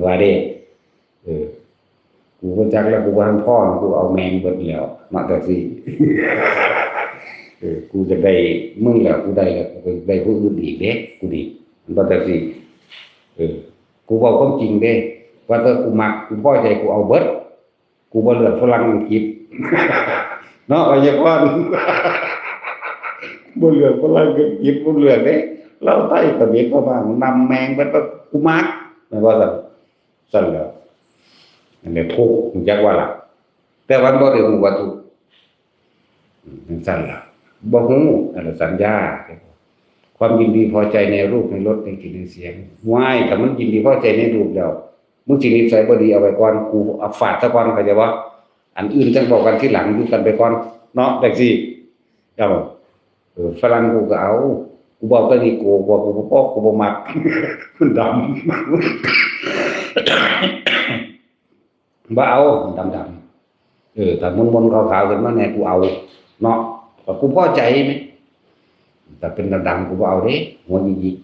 ว่าเด้กูก็จักแล้วกูว่าพ่อกูเอาแมงเบิดแล้วมาแต่สิกูจะได้มึงแล้วกูได้แล้วกูได้ผู้อื่นอีกเด้กูดีมันบ่แต่สิกูเว้าความจริงเด้ว่าถ้ากูมักกูพอใจกูเอาเบิดกูบ่เลือกฝรั่งอังกฤษเนาะไอ้ยก่อนบ่เลือกฝรั่งอังกฤษบ่เลือกเด้เราไทยเขมรพม่านำแมงเบิดกูมักแม่นบ่ซั่นแล้วอันนี้ทุกข์รู้จักว่าล่ะแต่วันบ่ได้ฮู้ว่าทุกข์ซั่นล่ะบ่ฮู้นั่นล่ะสัญญาความยินดีพอใจในรูปในรสในกลิ่นในเสียงว้ายถ้ามันยินดีพอใจในรูปแล้วมึงสินิสัยบ่ดีเอาไว้ก่อนกูเอาฟาดซะก่อนเข้าใจบ่อันอื่นจังบอกกันทีหลังอยู่กันไปก่อนเนาะจังซี่เจ้าฝรั่งกูก็เอากูบอกตัวนี้กูบอกกูบ่กูบ่มักมันดำบ่เอาดำๆแต่มนๆขาวๆขึ้นมาแน่กูเอาเนาะก็กูพอใจมั้ยแต่เป็นดำๆกูบ่เอาเด้หัวหยิก